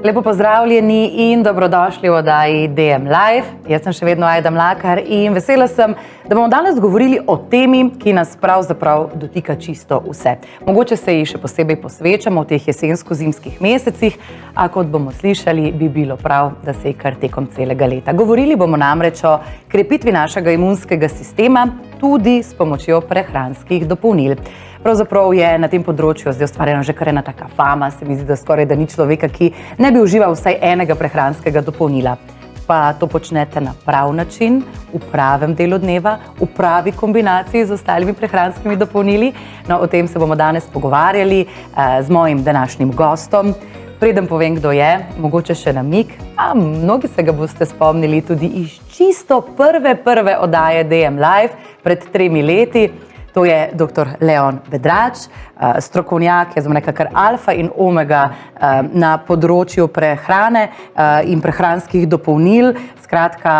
Lepo pozdravljeni in dobrodošli v oddaji DM Live. Jaz sem še vedno Ajda Mlakar in vesela sem, da bomo danes govorili o temi, ki nas pravzaprav dotika čisto vse. Mogoče se ji še posebej posvečamo v teh jesensko-zimskih mesecih, a kot bomo slišali, bi bilo prav, da se ji kar tekom celega leta. Govorili bomo namreč o krepitvi našega imunskega sistema, tudi s pomočjo prehranskih dopolnil. Pravzaprav je na tem področju zdaj ustvarjena že kar ena taka fama, se mi zdi, da skoraj da ni človeka, ki ne bi užival vsaj enega prehranskega dopolnila. Pa to počnete na prav način, v pravem delu dneva, v pravi kombinaciji z ostalimi prehranskimi dopolnili. No, o tem se bomo danes pogovarjali z mojim današnjim gostom. Preden povem, kdo je, mogoče še namig, a mnogi se ga boste spomnili tudi iz čisto prve oddaje DM Live pred 3 leti. To je dr. Leon Bedrač, strokovnjak, jaz bom rekla kar alfa in omega na področju prehrane in prehranskih dopolnil. Skratka,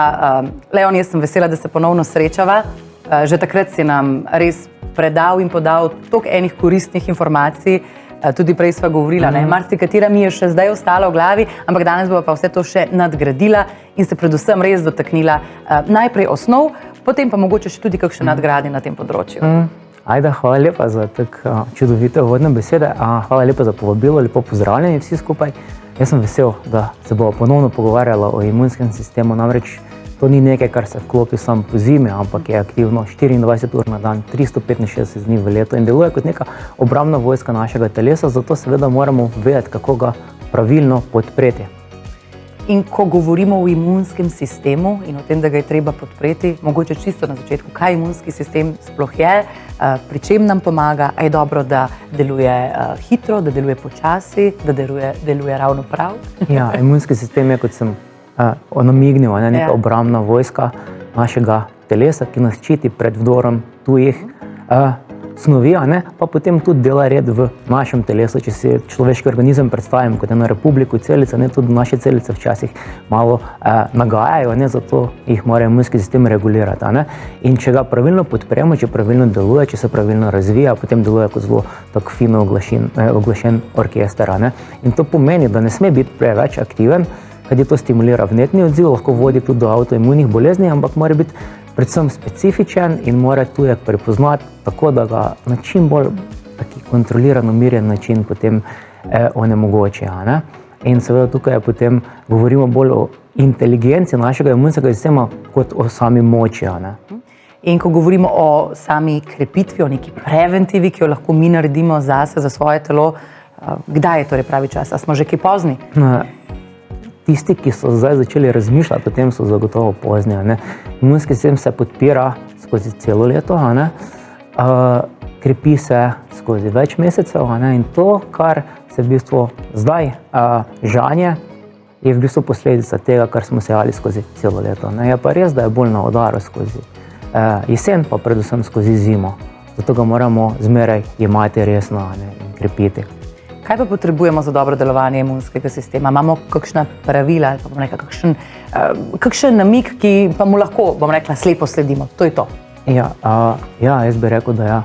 Leon, jaz sem vesela, da se ponovno srečava. Že takrat si nam res predal in podal toliko enih koristnih informacij, tudi prej sva govorila, marsikatera mi je še zdaj ostala v glavi, ampak danes bova pa vse to še nadgradila in se predvsem res dotaknila najprej osnov, potem pa mogoče še tudi kakšne nadgradi na tem področju. Ajda, hvala lepa za tako čudovite uvodne besede, hvala lepa za povabilo, lepo pozdravljeni vsi skupaj. Jaz sem vesel, da se bova ponovno pogovarjala o imunskem sistemu, namreč to ni nekaj, kar se vklopi samo po zimi, ampak je aktivno 24 ur na dan, 365 dni v letu in deluje kot neka obrambna vojska našega telesa, zato seveda moramo vedeti, kako ga pravilno podpreti. In ko govorimo o imunskem sistemu in o tem, da ga je treba podpreti, mogoče čisto na začetku, kaj imunski sistem sploh je, pri čem nam pomaga, a je dobro, da deluje hitro, da deluje počasi, da deluje ravno prav? Ja, imunski sistem je, kot sem namignil, neka obrambna vojska našega telesa, ki nas ščiti pred vdorom tujih snovi, pa potem tudi dela red v našem telesu. Če si človeški organizem predstavim kot eno republiko celice, tudi naše celice včasih malo nagajajo, zato jih mora imunski sistem regulirati. In če ga pravilno podpremo, če pravilno deluje, če se pravilno razvija, potem deluje kot zelo tako fino oglašen orkester. In to pomeni, da ne sme biti preveč aktiven, kajti to stimulira vnetni odziv, lahko vodi tudi do avtoimunih bolezni, ampak mora biti predvsem specifičen in mora tujek prepoznati tako, da ga na čim bolj kontroliran, umirjen način potem onemogoči. In seveda tukaj potem govorimo bolj o inteligenci našega imunskega sistema kot o sami moči. In ko govorimo o sami krepitvi, o neki preventivi, ki jo lahko mi naredimo zase, za svoje telo, kdaj je torej pravi čas? A smo že kaj pozni? Tisti, ki so zdaj začeli razmišljati, potem so zagotovo pozni. Imunski sistem se podpira skozi celo leto, krepi se skozi več mesecev in to, kar se v bistvu zdaj žanje, je v bistvu posledica tega, kar smo sejali skozi celo leto. Je pa res, da je bolj na udaru skozi jesen, pa predvsem skozi zimo. Zato ga moramo zmeraj jemati resno in krepiti. Kaj pa potrebujemo za dobro delovanje imunskega sistema? Imamo kakšna pravila ali pa bom rekla kakšen namig, ki pa mu lahko, bom rekla, slepo sledimo? To je to. Ja, jaz bi rekel, da ja.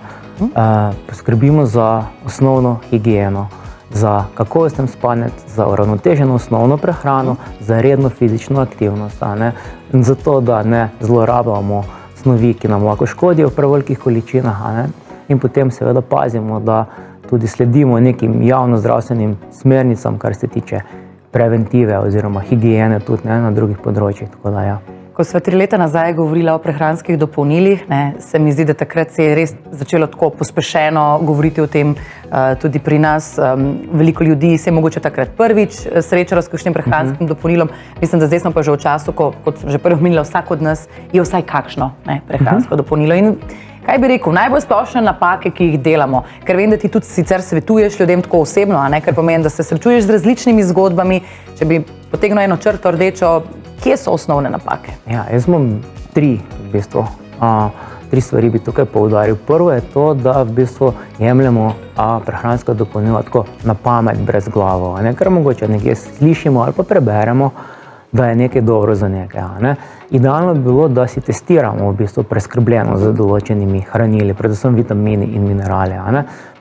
Poskrbimo za osnovno higieno, za kakovosten spanec, za uravnoteženo osnovno prehrano, za redno fizično aktivnost. In zato, da ne zlorabljamo snovi, ki nam lahko škodijo v prevelikih količinah. In potem seveda pazimo, da tudi sledimo nekim javnozdravstvenim smernicam, kar se tiče preventive oziroma higiene tudi na drugih področjih. Tako da, ja. Ko sva 3 leta nazaj govorila o prehranskih dopolnilih, se mi zdi, da takrat se je res začelo tako pospešeno govoriti o tem tudi pri nas. Veliko ljudi se je mogoče takrat prvič srečalo s kakšnim prehranskim dopolnilom. Mislim, da zdaj smo pa že v času, kot sem že prej omenila, vsak od nas je vsaj kakšno prehransko dopolnilo. In kaj bi rekel, najbolj splošne napake, ki jih delamo, ker vem, da ti tudi sicer svetuješ ljudem tako osebno, ker pomeni, da se srečuješ z različnimi zgodbami, če bi potegnil eno črto rdečo, kje so osnovne napake? Ja, jaz imam 3 v bistvu. 3 stvari bi tukaj poudaril. Prvo je to, da v bistvu jemljemo prehranska dopolnila tako na pamet, brez glavo, ker mogoče nekje slišimo ali pa preberemo, da je nekaj dobro za nekaj. Idealno bi bilo, da si testiramo v bistvu preskrbljeno z določenimi hranili, predvsem vitamini in minerali.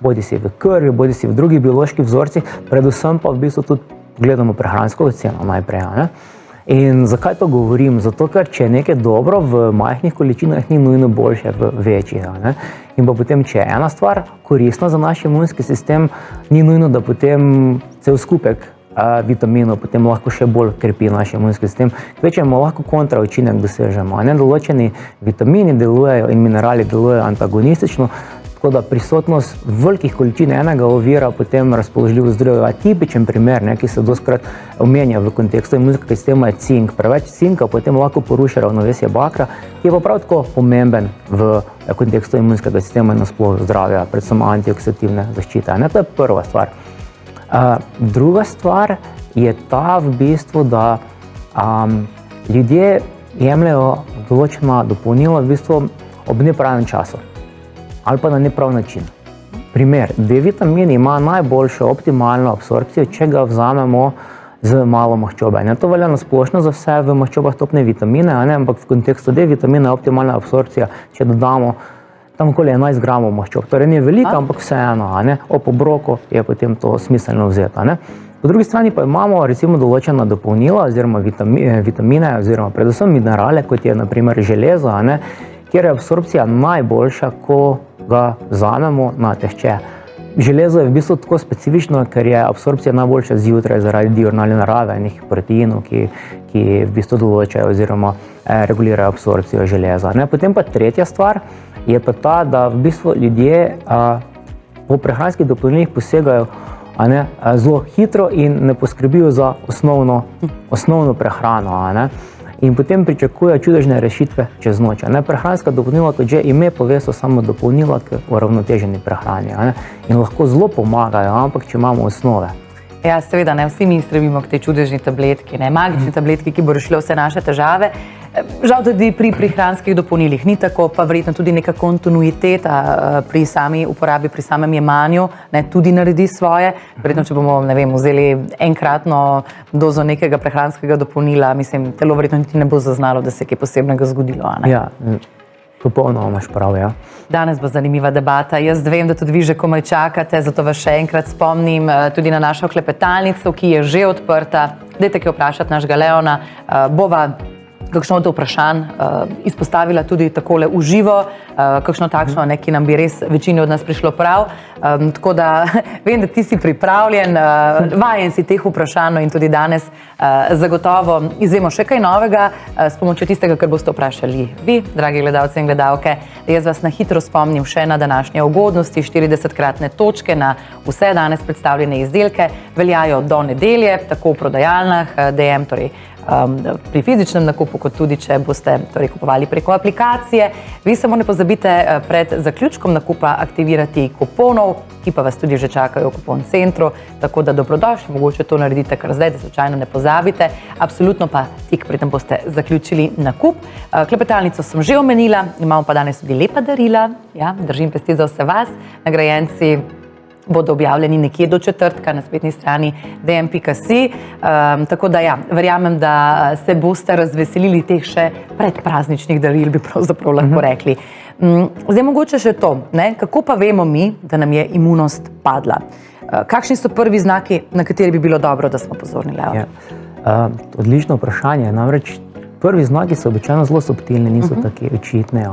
Bodi si v krvi, bodi si v drugih bioloških vzorcih, predvsem pa v bistvu tudi gledamo prehransko oceno najprej. Ne? In zakaj to govorim? Zato, ker če je nekaj dobro v majhnih količinah, ni nujno boljše v večjih. Ne? In pa potem, če je ena stvar koristna za naš imunski sistem, ni nujno, da potem cel skupek vitaminov potem lahko še bolj krepi naš imunski sistem. Kvečemo lahko kontraučinek dosežemo. Ne? Določeni vitamini delujejo in minerali delujejo antagonistično, tako da prisotnost velikih količin enega ovira potem razpoložljivo zdravje. Tipičen primer, ki se dostikrat omenja v kontekstu imunskega sistema, je cink. Preveč cinka potem lahko poruši ravnovesje bakra, ki je pa prav tako pomemben v kontekstu imunskega sistema in nasploh zdravja, predvsem antioksidativne zaščite. Ne? To je prva stvar. Druga stvar je ta v bistvu, da ljudje jemljajo določena dopolnila v bistvu ob nepravem času ali pa na neprav način. Primer, D-vitamin ima najboljšo optimalno absorpcijo, če ga vzamemo z malo maščobe. To velja na splošno za vse v maščobah topne vitamine, ampak v kontekstu D-vitamina je optimalna absorpcija, če dodamo tam okoli 11 gramov maščob. Torej ni velika, ampak vseeno, ob obroku je potem to smiselno vzeti. Po drugi strani pa imamo recimo določena dopolnila oziroma vitamine oziroma predvsem minerale, kot je na primer železo, kjer je absorpcija najboljša, ko ga vzamemo na tešče. Železo je v bistvu tako specifično, ker je absorpcija najboljša zjutraj zaradi diurnalne narave nekih proteinov, ki v bistvu določajo oziroma regulirajo absorpcijo železa. Potem pa tretja stvar je pa ta, da v bistvu ljudje po prehranskih dopolnilih posegajo zelo hitro in ne poskrbijo za osnovno prehrano. In potem pričakujejo čudežne rešitve čez noč. Prehranska dopolnila, kot že ime pove, so samo dopolnila k uravnoteženi prehrani. In lahko zelo pomagajo, ampak če imamo osnove. Ja, seveda, vsi mi stremimo k tej čudežni tabletki, magični tabletki, ki bo rešila vse naše težave. Žal tudi pri prehranskih dopolnilih ni tako, pa verjetno tudi neka kontinuiteta pri sami uporabi, pri samem jemanju tudi naredi svoje. Verjetno, če bomo, vzeli enkratno dozo nekega prehranskega dopolnila, telo verjetno niti ne bo zaznalo, da se je kaj posebnega zgodilo. Ja, popolnoma imaš prav, ja. Danes bo zanimiva debata. Jaz vem, da tudi vi že komaj čakate, zato vas še enkrat spomnim tudi na našo klepetalnico, ki je že odprta. Dajte kaj vprašati našega Leona. Bova kakšno od vprašanj izpostavila tudi takole v živo, kakšno takšno, ki nam bi res večini od nas prišlo prav. Tako da vem, da ti si pripravljen, vajen si teh vprašanj in tudi danes zagotovo izvemo še kaj novega s pomočjo tistega, kar boste vprašali vi, dragi gledalci in gledalke. Jaz vas na hitro spomnim še na današnje ugodnosti, 40-kratne točke na vse danes predstavljene izdelke, veljajo do nedelje, tako v prodajalnah, DM, torej pri fizičnem nakupu, kot tudi, če boste kupovali preko aplikacije. Vi samo ne pozabite pred zaključkom nakupa aktivirati kuponov, ki pa vas tudi že čakajo v kupon centru, tako da dobrodošli, mogoče to naredite kar zdaj, da slučajno ne pozabite. Absolutno pa tik preden boste zaključili nakup. Klepetalnico sem že omenila, imamo pa danes tudi lepa darila. Ja, držim pesti za vse vas. Nagrajenci bodo objavljeni nekje do četrtka na spletni strani dm.si. Tako da ja, verjamem, da se boste razveselili teh še predprazničnih daril, bi pravzaprav lahko rekli. Zdaj mogoče še to, kako pa vemo mi, da nam je imunost padla? Kakšni so prvi znaki, na kateri bi bilo dobro, da smo pozorni, Leo? Odlično vprašanje. Namreč prvi znaki so običajno zelo subtilni, niso taki očitni.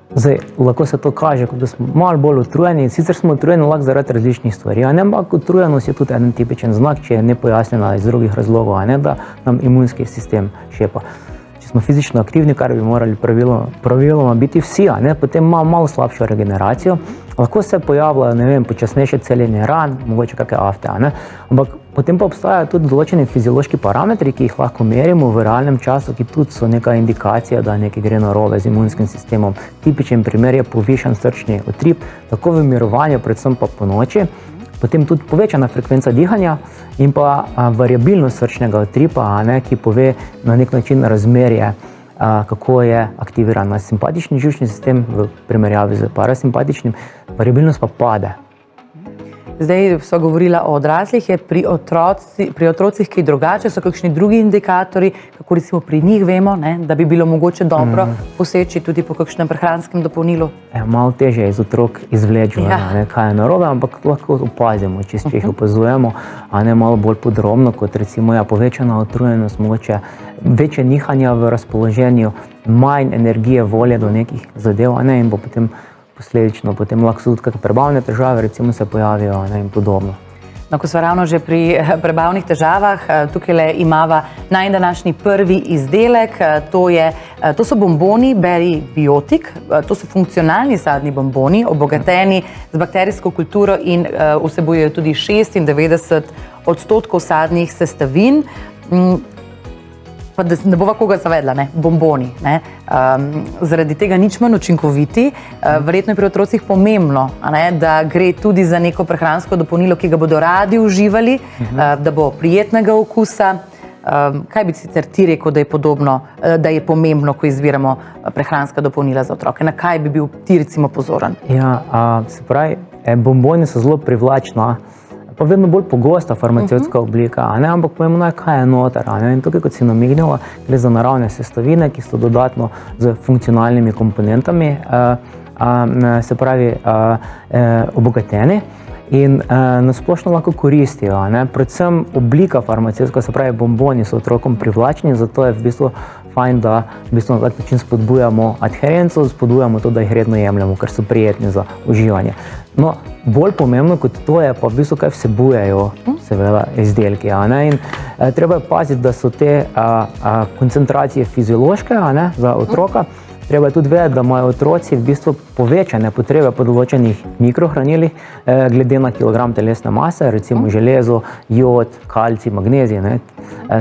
Zdaj, lahko se to kaže, da smo malo bolj utrujeni. Sicer smo utrujeni lahko zaradi različnih stvari, ampak utrujenost je tudi en tipičen znak, če je nepojasnjena iz drugih razlogov, da nam imunski sistem šepa. Če smo fizično aktivni, kar bi morali praviloma biti vsi, potem imamo malo slabšo regeneracijo. Lahko se pojavljajo, počasnejše celjenje ran, mogoče kakšne afte, ampak potem pa obstajajo tudi določeni fiziološki parametri, ki jih lahko merimo v realnem času, ki tudi so neka indikacija, da nekaj gre narobe z imunskim sistemom. Tipičen primer je povišan srčni utrip, tako v mirovanju, predvsem pa po noči. Potem tudi povečana frekvenca dihanja in pa variabilnost srčnega utripa, ki pove na nek način razmerje, kako je aktiviran simpatični živčni sistem v primerjavi z parasimpatičnim, variabilnost pa pade. Zdaj so govorila o odraslih, je pri otrocih kaj drugače, so kakšni drugi indikatorji, kako recimo pri njih vemo, ne, da bi bilo mogoče dobro poseči tudi po kakšnem prehranskem dopolnilu? Malo težje je iz otrok izvleči, kaj je narobe, ampak lahko opazimo, če jih opazujemo, a ne malo bolj podrobno, kot recimo povečana utrujenost, mogoče večje nihanja v razpoloženju, manj energije, volje do nekih zadev, a ne, in bo potem posledično potem lahko so tudi kakšne prebavne težave, recimo se pojavijo, ne, in podobno. No, ko smo ravno že pri prebavnih težavah, tukaj imava najdanašnji prvi izdelek, to so bomboni Berry Biotic, to so funkcionalni sadni bomboni, obogateni z bakterijsko kulturo in vsebujejo tudi 96% sadnih sestavin. Pa da ne bova koga zavedla, ne, bomboni, ne, zaradi tega nič manj učinkoviti. Verjetno je pri otrocih pomembno, ne, da gre tudi za neko prehransko dopolnilo, ki ga bodo radi uživali, da bo prijetnega okusa. Kaj bi sicer ti rekel, da je podobno, da je pomembno, ko izbiramo prehranska dopolnila za otroke? Na kaj bi bil ti recimo pozoren? Ja, se pravi, bomboni so zelo privlačna, pa vedno bolj pogosta farmacevtska oblika, ampak pomembno je, kaj je noter. In tukaj, kot si namignila, gre za naravne sestavine, ki so dodatno z funkcionalnimi komponentami, se pravi, obogateni in nasplošno lahko koristijo. Predvsem oblika farmacevtska, se pravi, bomboni so otrokom privlačni, zato je v bistvu fajn, da v bistvu na tak način spodbujamo adherenco, spodbujamo to, da jih redno jemljemo, ker so prijetni za uživanje. No, bolj pomembno kot to je pa v bistvu, kaj vsebujejo seveda izdelki. In treba je paziti, da so te koncentracije fiziološke za otroka. Treba je tudi vedeti, da imajo otroci v bistvu povečane potrebe po določenih mikrohranilih glede na kilogram telesne mase, recimo železo, jod, kalcij, magnezij,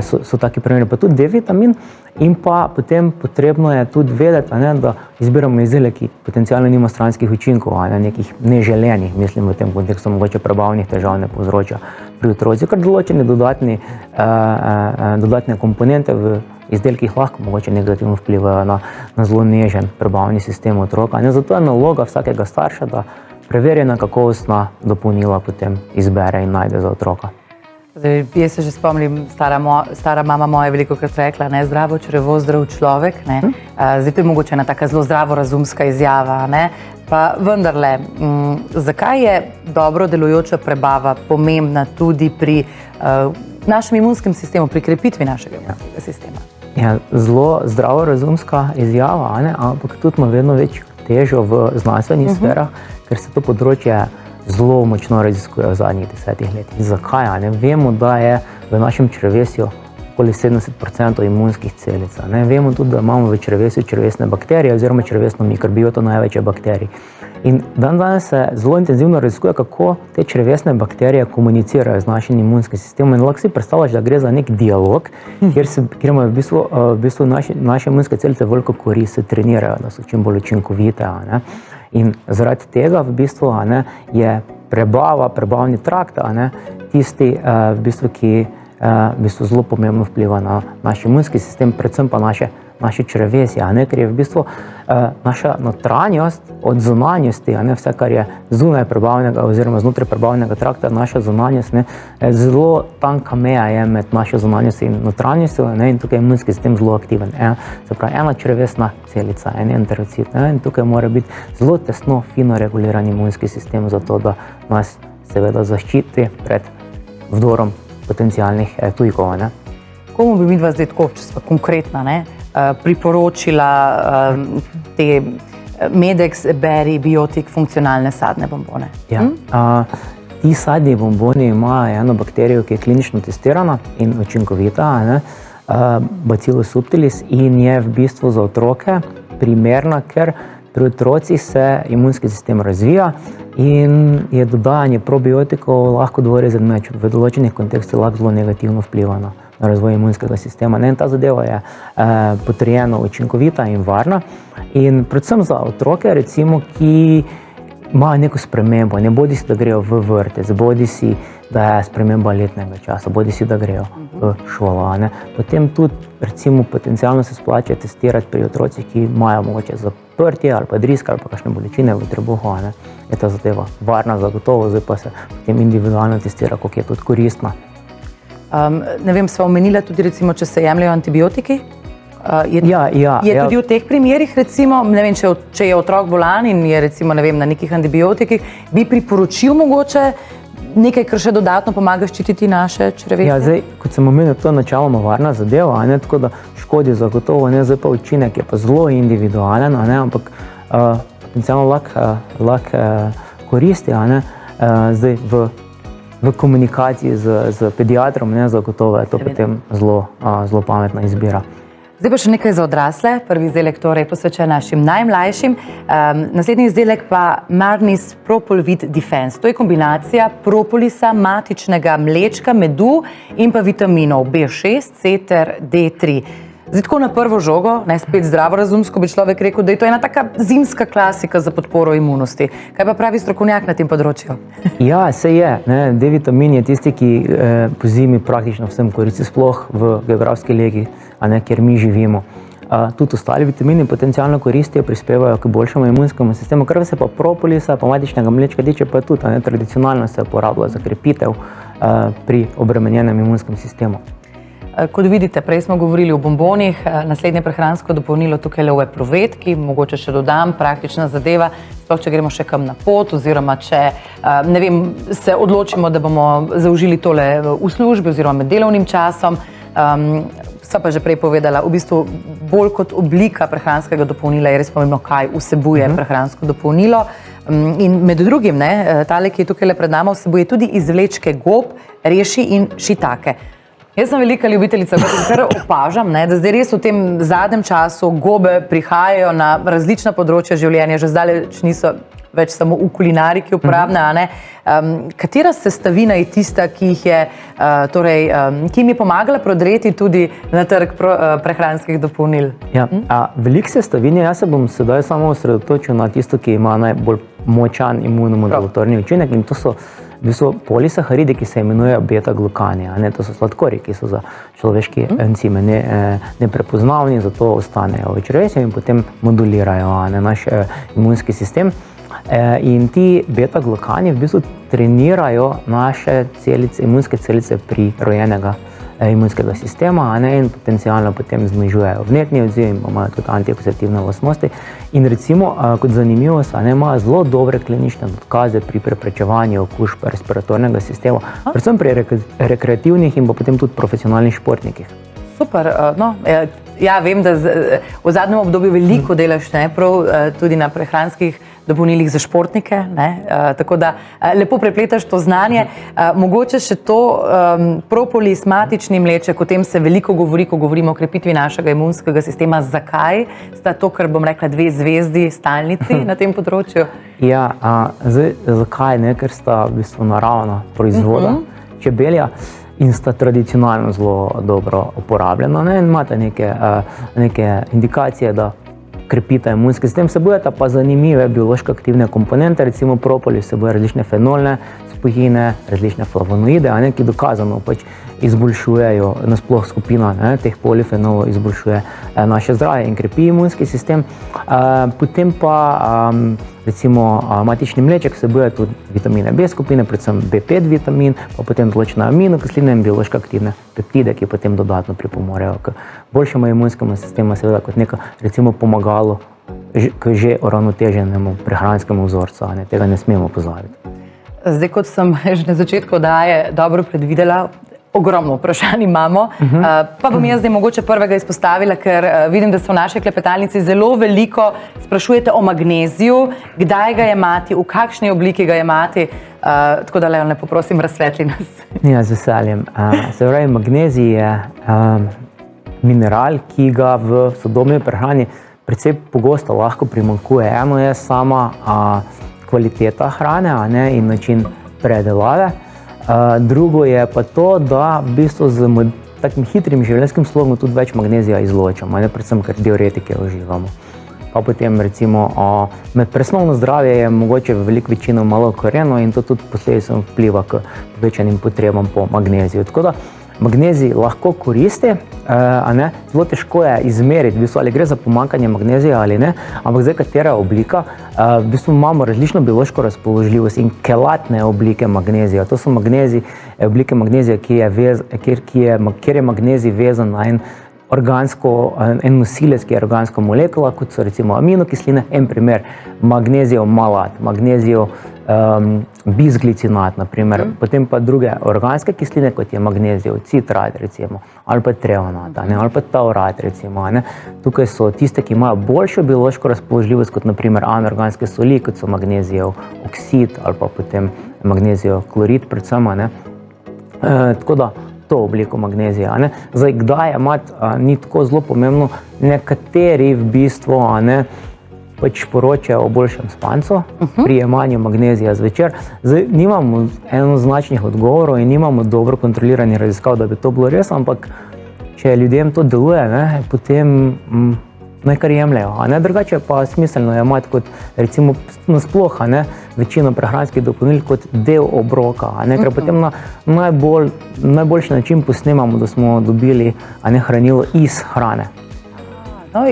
so taki primeri, pa tudi D-vitamin. In pa potem potrebno je tudi vedeti, da izbiramo izdelek, ki potencialno nima stranskih učinkov, nekih neželenih, mislim v tem kontekstu, mogoče prebavnih težav ne povzroča pri otrocih, ker določene dodatne komponente v izdelkih lahko mogoče negativno vplivajo na zelo nežen prebavni sistem otroka. Zato je naloga vsakega starša, da preverjena kakovostna dopolnila potem izbere in najde za otroka. Zdaj, jaz se že spomnim, stara mama moja je velikokrat rekla, ne, zdravo črevo, zdrav človek. Ne. Zdaj, to je mogoče ena taka zelo zdravorazumska izjava, ne. Pa vendarle, zakaj je dobro delujoča prebava pomembna tudi pri našem imunskem sistemu, pri krepitvi našega imunskega sistema? Ja, zelo zdravorazumska izjava, ampak tudi ima vedno večjo težo v znanstvenih sferah, ker se to področje zelo močno raziskuje v zadnjih 10 letih. Zakaj? Vemo, da je v našem črevesju okoli 70% imunskih celic. Vemo tudi, da imamo v črevesju črevesne bakterije oziroma črevesno mikrobioto, največje bakterij. In danes se zelo intenzivno raziskuje, kako te črevesne bakterije komunicirajo z našim imunskim sistemom. In lahko si predstavljaš, da gre za nek dialog, kjer imajo v bistvu naše imunske celice veliko korist, se trenirajo, da so čim bolj učinkovite. In zaradi tega v bistvu je prebavni trakt tisti, v bistvu, ki v bistvu zelo pomembno vpliva na naš imunski sistem, predvsem pa naše črevesje, ker je v bistvu naša notranjost od zunanjosti, vse, kar je zunaj prebavnega oziroma znotraj prebavnega trakta, naša zunanjost, zelo tanka meja je med našo zunanjostjo in notranjostjo, in tukaj je imunski sistem zelo aktiven. Se pravi, ena črevesna celica, en enterocit, in tukaj mora biti zelo tesno, fino reguliran imunski sistem, zato da nas seveda zaščiti pred vdorom potencialnih tujkov. Komu bi midva zdaj tako, če sva konkretna, priporočila te Medex Berry Biotic funkcionalne sadne bombone? Ja. Ti sadni bomboni imajo eno bakterijo, ki je klinično testirana in učinkovita, Bacillus subtilis, in je v bistvu za otroke primerna, ker pri otrocih se imunski sistem razvija in je dodajanje probiotikov lahko dvorezen meč. V določenih kontekstih lahko zelo negativno vpliva na razvoj imunskega sistema. In ta zadeva je potrjeno učinkovita in varna. In predvsem za otroke, recimo, ki imajo neko spremembo, ne bodi si, da grejo v vrtec, bodi si, da je sprememba letnega časa, bodi si, da grejo v šolo. Ne. Potem tudi, recimo, potencialno se splača testirati pri otrocih, ki imajo mogoče zaprtje ali pa drisk ali pa kakšne bolečine v trebuhu. Ne. Je ta zadeva varna zagotovo, zdaj pa se potem individualno testira, koliko je tudi koristna. Ne vem, sva omenila tudi, recimo, če se jemljajo antibiotiki? Je tudi v teh primerih, recimo, ne vem, če je otrok bolan in je recimo, ne vem, na nekih antibiotikih, bi priporočil mogoče nekaj, kar še dodatno pomaga ščititi naše črevesje? Ja, zdaj, kot sem omenil, to je načeloma varna zadeva, ne, tako da škodi zagotovo, ne, zdaj pa učinek je pa zelo individualen, ne, ampak potencialno lahko koristi, ne, zdaj v komunikaciji z pediatrom, ne, zagotovo je to potem zelo pametna izbira. Zdaj pa še nekaj za odrasle. Prvi izdelek torej posvečen našim najmlajšim. Naslednji izdelek pa Marnis Propolvit Defense. To je kombinacija propolisa, matičnega mlečka, medu in pa vitaminov B6, C ter D3. Zdaj tako na prvo žogo, spet zdravorazumsko bi človek rekel, da je to ena taka zimska klasika za podporo imunosti. Kaj pa pravi strokovnjak na tem področju? Ja, se je. D-vitamin je tisti, ki po zimi praktično vsem koristi, sploh v geografski legi, kjer mi živimo. Tudi ostali vitamini potencialno koristijo, prispevajo k boljšemu imunskemu sistemu, kar se pa propolisa, pa matičnega mlečka tiče, pa tudi tradicionalno se uporablja za krepitev pri obremenjenem imunskem sistemu. Kot vidite, prej smo govorili o bombonih, naslednje prehransko dopolnilo tukaj le Proved, ki mogoče še dodam, praktična zadeva, sploh če gremo še kam na pot oziroma če, ne vem, se odločimo, da bomo zaužili tole v službi oziroma med delovnim časom. Sva pa že prej povedala, v bistvu bolj kot oblika prehranskega dopolnila je res pomembno, kaj vsebuje prehransko dopolnilo. In med drugim, tale, ki je tukaj le pred nama, vsebuje tudi izvlečke gob, reši in šitake. Jaz sem velika ljubiteljica, kar opažam, da zdaj res v tem zadnjem času gobe prihajajo na različna področja življenja, že zdaleč niso več samo v kulinariki uporabne. Katera sestavina je tista, ki jim je pomagala prodreti tudi na trg prehranskih dopolnil? Veliko sestavin je, jaz se bom sedaj samo osredotočil na tisto, ki ima najbolj močan imunomodulatorni učinek, in to so v bistvu polisaharidi, ki se imenujejo beta-glukani. To so sladkorji, ki so za človeške encime neprepoznavni, zato ostanejo v črevesju in potem modulirajo naš imunski sistem. In ti beta-glukani v bistvu trenirajo naše celice, imunske celice pri rojenega imunskega sistema in potencialno potem znižujejo vnetni odziv in imajo tudi antioksidativne lastnosti. In recimo, kot zanimivost, imajo zelo dobre klinične dokaze pri preprečevanju okužb respiratornega sistema, predvsem pri rekreativnih in pa potem tudi profesionalnih športnikih. Super, ja, vem, da v zadnjem obdobju veliko delaš, prav tudi na prehranskih dopolnilih za športnike, tako da lepo prepletaš to znanje. Mogoče še to propolis, matični mleček, o tem se veliko govori, ko govorimo o krepitvi našega imunskega sistema. Zakaj sta to, kar bom rekla, 2 zvezdi stalnici na tem področju? Ja, zakaj? Ker sta v bistvu naravna proizvoda čebelja in sta tradicionalno zelo dobro uporabljena. Imate neke indikacije, da krepita imunski sistem, vsebujeta pa zanimive biološko aktivne komponente, recimo propolis vsebuje različne fenolne spojine, različne flavonoide, ki dokazano izboljšujejo, nasploh skupina teh polifenolov izboljšuje naše zdravje in krepi imunski sistem. Potem pa recimo matični mleček vsebuje tudi vitamine B skupine, predvsem B5 vitamin, pa potem določene aminokisline in biološko aktivne peptide, ki potem dodatno pripomorejo k boljšemu imunskemu sistemu, seveda kot neko recimo pomagalo k že uravnoteženemu prehranskemu vzorcu, tega ne smemo pozabiti. Zdaj, kot sem že na začetku oddaje dobro predvidela, ogromno vprašanj imamo, pa bom jaz zdaj mogoče prvega izpostavila, ker vidim, da se v naši klepetalnici zelo veliko sprašujete o magneziju, kdaj ga jemati, v kakšni obliki ga jemati, tako da Leon, lepo prosim, razsvetli nas. Ja, z veseljem. Se pravi, magnezij je mineral, ki ga v sodobni prehrani precej pogosto lahko primanjkuje. Eno je sama kvaliteta hrane in način predelave. Drugo je pa to, da v bistvu z takim hitrim življenjskim slogom tudi več magnezija izločamo, predvsem ker diuretike uživamo. pa potem recimo med presnovno zdravje je mogoče v veliko večino malo okorjeno in to tudi posledično vpliva k povečanim potrebam po magneziju. Tako da magnezij lahko koristi, zelo težko je izmeriti, v bistvu, ali gre za pomanjkanje magnezija ali ne, ampak zdaj katera oblika, v bistvu imamo različno biološko razpoložljivost in kelatne oblike magnezija. To so oblike magnezija, kjer je magnezij vezan na en nosilec, ki je organska molekula, kot so recimo aminokisline, en primer magnezijev malat, magnezijev bisglicinat, naprimer, potem pa druge organske kisline, kot je magnezijev citrat, recimo, ali pa treonat, ali pa taurat, recimo. Tukaj so tiste, ki imajo boljšo biološko razpoložljivost, kot naprimer anorganske soli, kot so magnezijev oksid ali pa potem magnezijev klorid, predvsem. Tako da to obliko magnezija. Zdaj, kdaj imati, ni tako zelo pomembno, nekateri v bistvu pač poročajo o boljšem spancu pri jemanju magnezija zvečer. Zdaj, nimamo enoznačnih odgovorov in nimamo dobro kontroliranih raziskav, da bi to bilo res, ampak če ljudem to deluje, potem naj kar jemljajo. Drugače pa smiselno je imati kot recimo nasploh večino prehranskih dopolnil kot del obroka, ker potem na najboljši način posnemamo, da smo dobili hranilo iz hrane. No,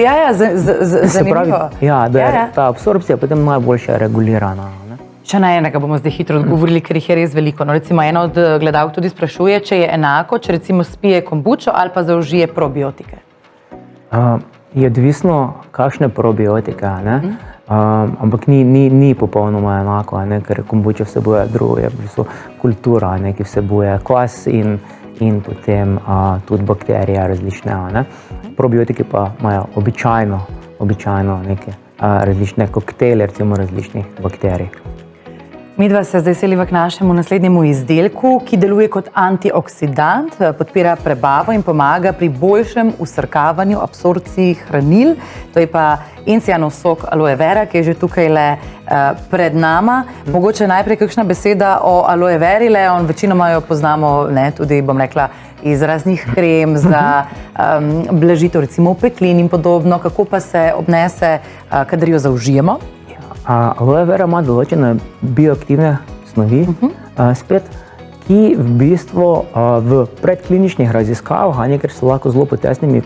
zanimivo. Da je ta absorpcija potem najboljše regulirana. Še na enega bomo zdaj hitro odgovorili, ker jih je res veliko. No, recimo, ena od gledalk tudi sprašuje, če je enako, če recimo spije kombučo ali pa zaužije probiotike. Je odvisno, kakšne probiotike, ampak ni popolnoma enako, ker kombuča vsebuje drugo, je v bistvu kultura, ki vsebuje kvas in potem tudi bakterije različne. Probiotiki pa imajo običajno neke različne koktejle, recimo različnih bakterij. Midva se zdaj seliva k našemu naslednjemu izdelku, ki deluje kot antioksidant, podpira prebavo in pomaga pri boljšem vsrkavanju, absorpciji hranil. To je pa encijanov sok aloe vera, ki je že tukaj pred nama. Mogoče najprej kakšna beseda o aloe veri, Leon, večinoma jo poznamo tudi, bom rekla, iz raznih krem za blažitev, recimo peklin in podobno. Kako pa se obnese, kadar jo zaužijemo? Aloe vera ima določene bioaktivne snovi, ki v bistvu v predkliničnih raziskavah, ker so lahko zelo pod tesnimi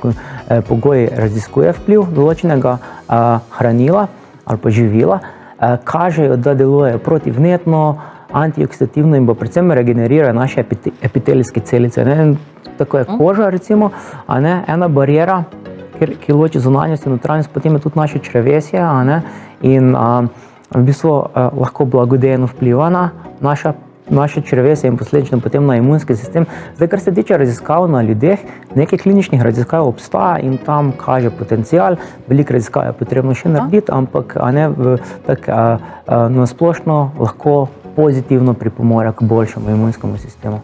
pogoji raziskuje vpliv določenega hranila ali pa živila, kažejo, da delujejo protivnetno, antioksidativno in pa predvsem regenerirajo naše epitelijske celice. Tako je koža, recimo, ena bariera, ki loči zunanjost in notranjost, potem je tudi naše črevesje in v bistvu lahko blagodejno vpliva na naše črevesje in posledično potem na imunski sistem. Zdaj, kar se tiče raziskav na ljudeh, nekaj kliničnih raziskav obstaja in tam kaže potencial, veliko raziskav je potrebno še narediti, ampak na splošno lahko pozitivno pripomore k boljšemu imunskemu sistemu.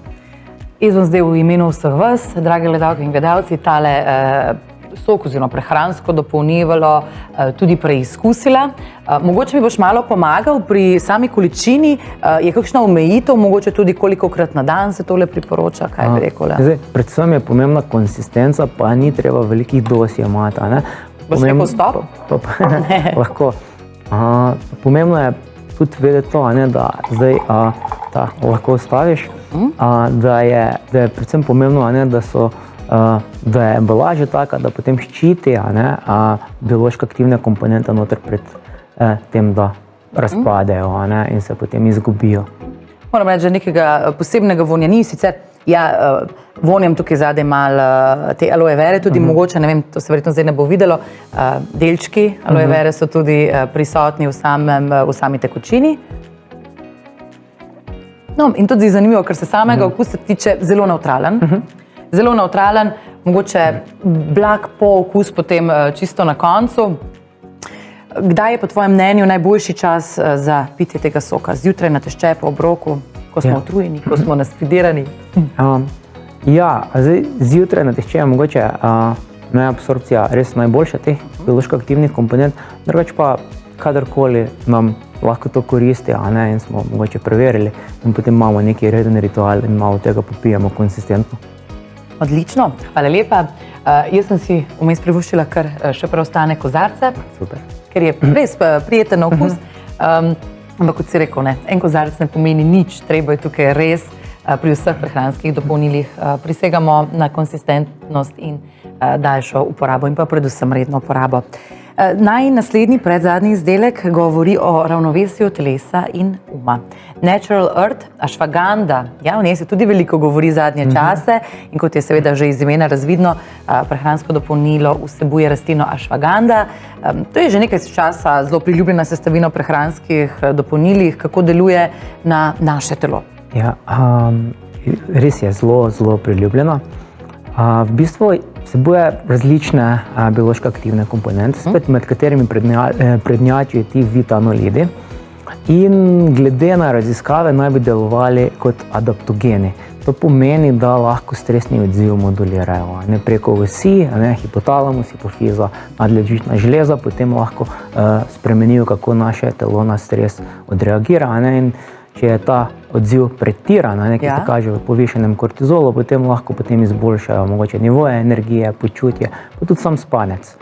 Izven zdaj v imenu vseh vas, drage gledalke in gledalci, tale sok oziroma prehransko dopolnilo tudi preizkusila. Mogoče mi boš malo pomagal pri sami količini, je kakšna omejitev, mogoče tudi kolikokrat na dan se tole priporoča, kaj bi rekel? Predvsem je pomembna konsistenca, pa ni treba velikih doz jemati. Boš rekel stop? Lahko. Pomembno je tudi vedeti to, da zdaj lahko ostaviš, da je predvsem pomembno, da je embalaža taka, da potem ščiti biološko aktivne komponente noter pred tem, da razpadejo in se potem izgubijo. Moram reči, da nekega posebnega vonja ni, sicer vonjam tukaj zadaj malo te aloe vere, tudi mogoče, ne vem, to se verjetno zdaj ne bo videlo, delčki aloe vere so tudi prisotni v sami tekočini. No, in tudi zanimivo, ker se samega okusa tiče, zelo nevtralen. Zelo nevtralen, mogoče blag pookus potem čisto na koncu. Kdaj je po tvojem mnenju najboljši čas za pitje tega soka? Zjutraj na tešče po obroku, ko smo utrujeni, ko smo naspidirani? Zjutraj na tešče je mogoče absorpcija res najboljša teh biološko aktivnih komponent, drugače pa kadarkoli nam lahko to koristi in smo mogoče preverili in potem imamo neki reden ritual in malo tega popijemo konsistentno. Odlično, hvala lepa. Jaz sem si vmes privoščila kar še preostane kozarce, Super. ker je res prijeten na okus. Ampak kot si rekel, ne, en kozarec ne pomeni nič, treba je tukaj res pri vseh prehranskih dopolnilih prisegamo na konsistentnost in daljšo uporabo in pa predvsem redno uporabo. Naslednji predzadnji izdelek govori o ravnovesju telesa in uma. Natural Earth, ašvaganda, ja, o njej se tudi veliko govori zadnje čase in kot je seveda že iz imena razvidno, prehransko dopolnilo vsebuje rastlino ašvaganda. To je že nekaj časa zelo priljubljena sestavina v prehranskih dopolnilih, kako deluje na naše telo. Ja, res je zelo priljubljena. V bistvu vsebuje različne biološko aktivne komponente, spet med katerimi prednjačijo ti vitaminoidi. In glede na raziskave naj bi delovali kot adaptogeni. To pomeni, da lahko stresni odziv modulirajo. Preko vasi, hipotalamus, hipofiza, nadledvična žleza, potem lahko spremenijo, kako naše telo na stres odreagira. In če je ta odziv pretiran, ki se kaže v povišenem kortizolu, potem lahko izboljšajo mogoče nivoje energije, počutje, pa tudi sam spanec.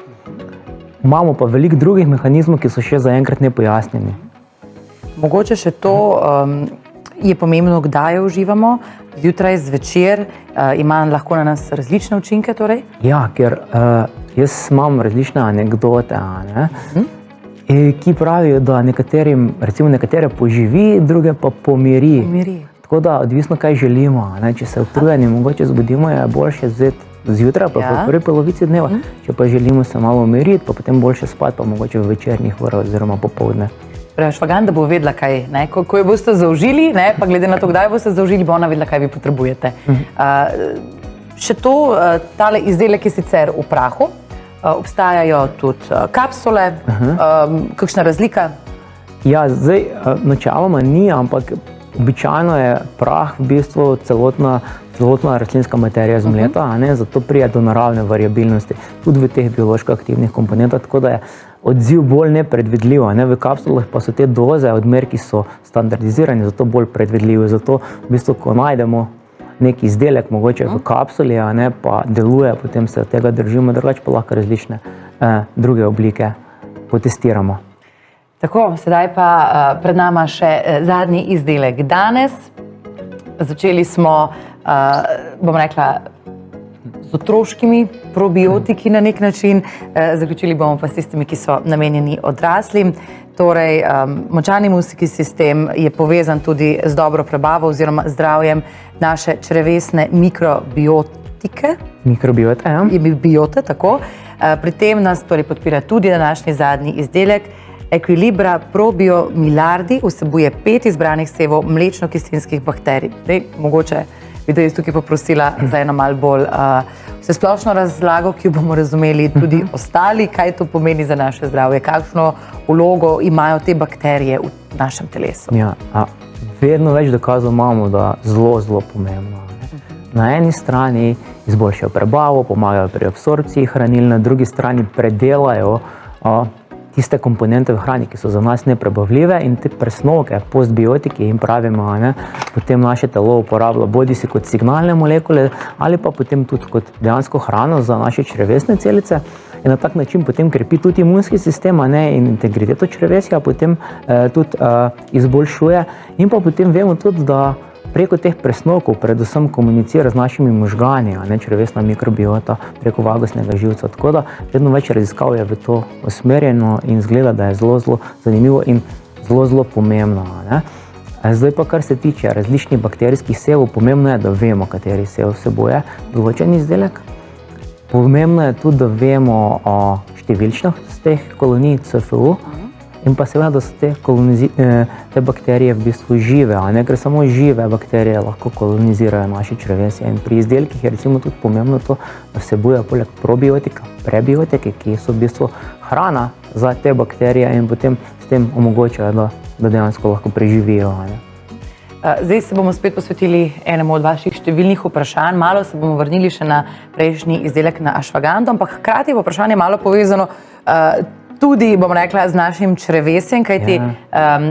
Imamo pa veliko drugih mehanizmov, ki so še zaenkrat nepojasnjeni. Mogoče še to je pomembno, kdaj jo uživamo, zjutraj, zvečer, ima lahko na nas različne učinke torej? Ja, ker jaz imam različne anekdote, ki pravijo, da nekatere poživi, druge pa pomiri. Tako da odvisno, kaj želimo. Če se utrujeni mogoče zbudimo, je boljše vzeti zjutraj, pa v prvi polovici dneva. Če pa želimo se malo umiriti, pa potem boljše spati, pa mogoče v večernih urah oziroma popoldne. Ašvaganda bo vedela, kaj, ko jo boste zaužili, pa glede na to, kdaj boste zaužili, bo ona vedela, kaj vi potrebujete. Še to, tale izdelek je sicer v prahu, obstajajo tudi kapsule, kakšna razlika? Ja, zdaj načeloma ni, ampak običajno je prah v bistvu celotna rastlinska materija zmleta, zato pride do naravne variabilnosti tudi v teh biološko aktivnih komponentah, tako da je odziv bolj nepredvidljiv. V kapsulah pa so te doze, odmerki so standardizirani, zato bolj predvidljivi. Zato v bistvu, ko najdemo neki izdelek, mogoče v kapsuli, pa deluje, potem se od tega držimo, drugače pa lahko različne druge oblike potestiramo. Tako, sedaj pa pred nama še zadnji izdelek danes. Začeli smo, bom rekla, z otroškimi probiotiki na nek način, zaključili bomo pa s tistimi, ki so namenjeni odraslim. Torej, močan imunski sistem je povezan tudi z dobro prebavo oziroma zdravjem naše črevesne mikrobiotike. Mikrobiote, ja. Biote, tako. Pri tem nas torej podpira tudi današnji zadnji izdelek. Equilibra Probio Millardi vsebuje 5 izbranih sevov mlečno-kislinskih bakterij. Mogoče bi da jaz tukaj poprosila za eno malo bolj vsesplošno razlago, ki jo bomo razumeli tudi ostali, kaj to pomeni za naše zdravje, kakšno vlogo imajo te bakterije v našem telesu. Ja, vedno več dokazov imamo, da zelo pomembno. Na eni strani izboljšajo prebavo, pomagajo pri absorpciji hranil, na drugi strani predelajo tiste komponente v hrani, ki so za nas neprebavljive, in te presnovke, postbiotiki jim pravimo, potem naše telo uporablja bodisi kot signalne molekule ali pa potem tudi kot dejansko hrano za naše črevesne celice. In na tak način potem krepi tudi imunski sistem in integriteto črevesja potem tudi izboljšuje. In pa potem vemo tudi, da preko teh presnovkov predvsem komunicira z našimi možgani, črevesna mikrobiota preko vagusnega živca. Tako da vedno več raziskav je v to usmerjeno in izgleda, da je zelo zanimivo in zelo pomembno. Zdaj pa, kar se tiče različnih bakterijskih sevov, pomembno je, da vemo, kateri sev vsebuje določen izdelek. Pomembno je tudi, da vemo o številčnost teh kolonij CFU, in pa seveda, da so te bakterije v bistvu žive, ker samo žive bakterije lahko kolonizirajo naše črevesje. In pri izdelkih je recimo tudi pomembno to, da vsebujejo poleg probiotika, prebiotike, ki so v bistvu hrana za te bakterije in potem s tem omogočajo, da dejansko lahko preživijo. Zdaj se bomo spet posvetili enemu od vaših številnih vprašanj. Malo se bomo vrnili še na prejšnji izdelek na ašvagando, ampak hkrati je vprašanje malo povezano tudi, bom rekla, z našim črevesjem, kajti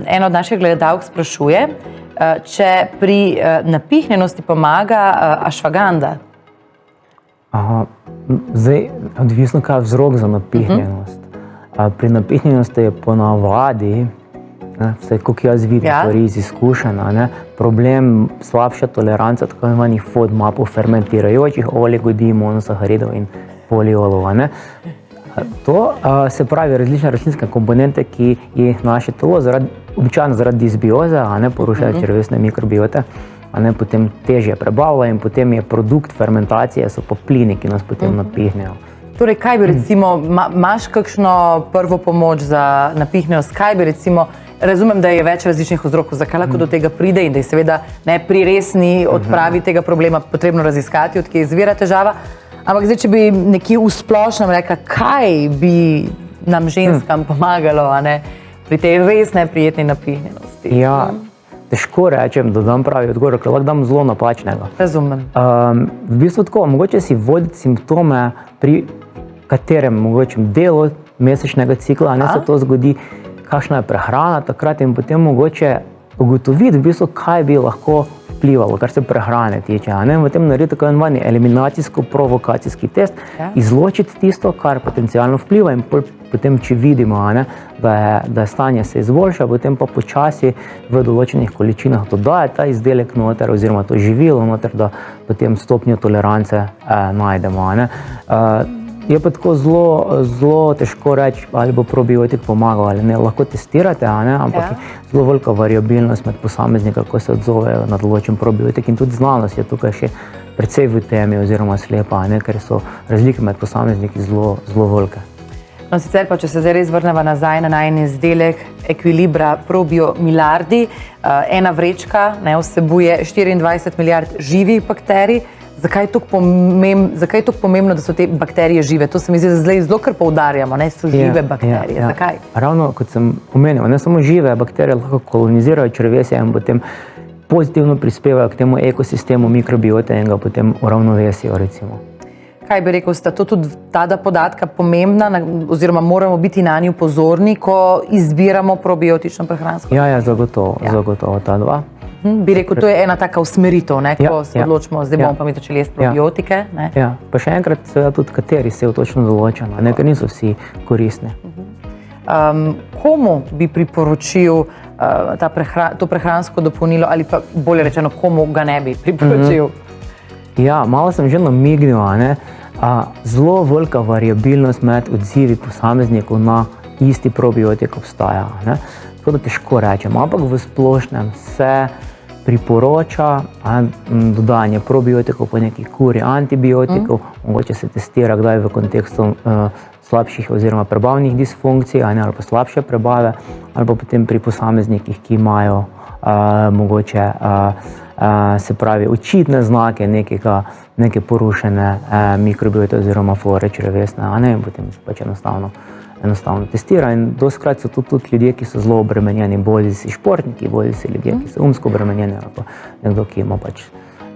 ena od naših gledalk sprašuje, če pri napihnjenosti pomaga ašvaganda. Zdaj, odvisno, kaj je vzrok za napihnjenost. Pri napihnjenosti je ponavadi, vsaj koliko jaz vidim, stvari iz izkušenj, problem slabša toleranca tako imenovanih FODMAP-ov, fermentirajočih oligogodi, monosaharidov in poliolov. To se pravi različne rastlinske komponente, ki jih naše telo običajno zaradi disbioze, porušajo črevesne mikrobiote, potem težje prebavlja in potem je produkt fermentacije, so pa plini, ki nas potem napihnejo. Torej, kaj bi recimo, imaš kakšno prvo pomoč za napihnjenost, kaj bi recimo, razumem, da je več različnih vzrokov, zakaj lahko do tega pride in da je seveda pri resni odpravi tega problema potrebno raziskati, od kje izvira težava, ampak zdaj, če bi nekje v splošnem rekla, kaj bi nam ženskam pomagalo, pri tej res neprijetni napihnjenosti? Ja, težko rečem, da dam pravi odgovor, ker lahko dam zelo napačnega. Razumem. V bistvu tako, mogoče si voditi simptome pri katerem mogočem delu mesečnega cikla, se to zgodi, kakšna je prehrana takrat in potem mogoče ugotoviti v bistvu, kaj bi lahko vplivalo, kar se prehrane tiče. Potem narediti tako imenovani eliminacijsko-provokacijski test, izločiti tisto, kar potencialno vpliva in potem, če vidimo, da je stanje se izboljša, potem pa počasi v določenih količinah dodajati ta izdelek noter oziroma to živilo noter, da potem stopnjo tolerance najdemo. Je pa tako zelo težko reči, ali bo probiotik pomagal ali ne. Lahko testirate, ampak je zelo velika variabilnost med posamezniki, kako se odzovejo na določen probiotik in tudi znanost je tukaj še precej v temi oziroma slepa, ker so razlike med posamezniki zelo velike. No, sicer pa, če se zdaj res vrneva nazaj na najin izdelek Equilibra Probio Milardi, ena vrečka vsebuje 24 milijard živih bakterij. Zakaj je tako pomembno, da so te bakterije žive? To se mi zdi, da zdaj zelo kar poudarjamo, so žive bakterije. Zakaj? Ravno kot sem omenil, ne samo žive bakterije lahko kolonizirajo črevesje in potem pozitivno prispevajo k temu ekosistemu mikrobiote in ga potem uravnovesijo, recimo. Kaj bi rekel, sta to tudi ta podatka pomembna oziroma moramo biti na nju pozorni, ko izbiramo probiotično prehransko? Ja, zagotovo ta dva. Bi rekel, to je ena taka usmeritev, ko se odločimo, zdaj bomo pa mi začeli jesti probiotike. Pa še enkrat, tudi kateri se točno določeno, ker niso vsi koristni. Komu bi priporočil to prehransko dopolnilo ali pa bolje rečeno, komu ga ne bi priporočil? Ja, malo sem že namignil, zelo velika variabilnost med odzivi posameznikov na isti probiotik obstaja. Tako da težko rečem, ampak v splošnem se priporoča dodajanje probiotikov po neki kuri antibiotikov, mogoče se testira kdaj v kontekstu slabših oziroma prebavnih disfunkcij ali pa slabše prebave, ali pa potem pri posameznikih, ki imajo mogoče se pravi očitne znake neke porušene mikrobiote oziroma flore črevesne, in potem se pač enostavno testira in dostikrat so tudi ljudje, ki so zelo obremenjeni, bodisi športniki, bodisi ljudje, ki so umsko obremenjeni ali pa nekdo, ki ima pač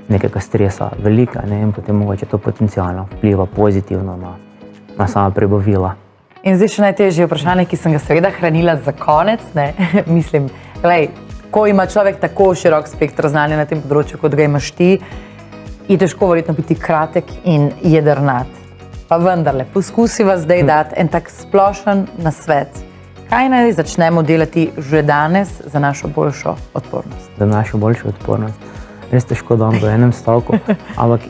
nekega stresa velika in potem mogoče to potencialno vpliva pozitivno na sama prebavila. In zdaj še najtežje vprašanje, ki sem ga seveda hranila za konec, mislim, ko ima človek tako širok spektr znanja na tem področju, kot ga imaš ti, je težko verjetno biti kratek in jedrnat. Pa vendarle, poskusiva zdaj dati en tak splošen nasvet. Kaj naj začnemo delati že danes za našo boljšo odpornost? Za našo boljšo odpornost? Res težko dam v enem stavku, ampak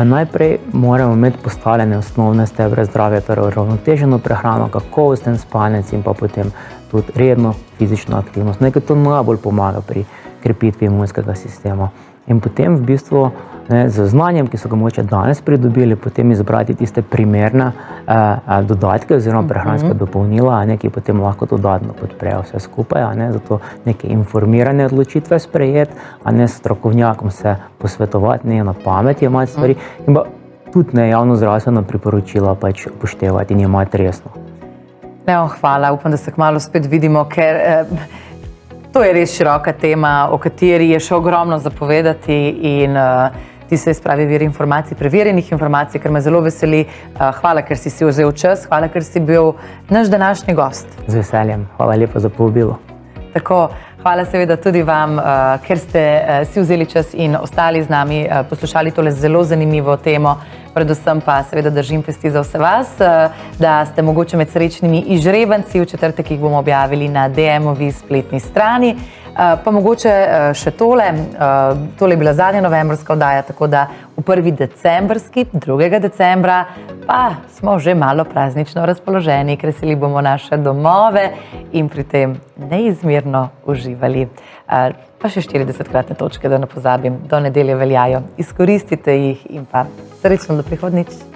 najprej moramo imeti postavljene osnovne stebre zdravja, torej uravnoteženo prehrano, kakovosten spanec in pa potem tudi redno fizično aktivnost. Nekaj to najbolj pomaga pri krepitvi imunskega sistema. In potem v bistvu z znanjem, ki so ga mogoče danes pridobili, potem izbrati tiste primerne dodatke oziroma prehranska dopolnila, ki potem lahko dodatno podprejo vse skupaj, zato neke informirane odločitve sprejeti, s strokovnjakom se posvetovati, ne na pamet jemati stvari in pa tudi javno zdravstveno priporočila pač upoštevati in jemati resno. Leon, hvala, upam, da se kmalu spet vidimo, ker to je res široka tema, o kateri je še ogromno zapovedati in ti se spravi vir informacij, preverjenih informacij, ker me zelo veseli. Hvala, ker si vzel čas, hvala, ker si bil naš današnji gost. Z veseljem, hvala lepa za povabilo. Tako, Hvala seveda tudi vam, ker ste si vzeli čas in ostali z nami, poslušali tole zelo zanimivo temo. Predvsem pa seveda držim pesti za vse vas, da ste mogoče med srečnimi izžrebanci. V četrtek jih bomo objavili na DM-ovi spletni strani. Pa mogoče še tole. Tole je bila zadnja novembrska oddaja, tako da v prvi decembrski, 2. decembra, pa smo že malo praznično razpoloženi, kresili bomo naše domove in pri tem neizmerno uživali. Pa še 40-kratne točke, da ne pozabim, do nedelje veljajo. Izkoristite jih in pa srečno do prihodnjič.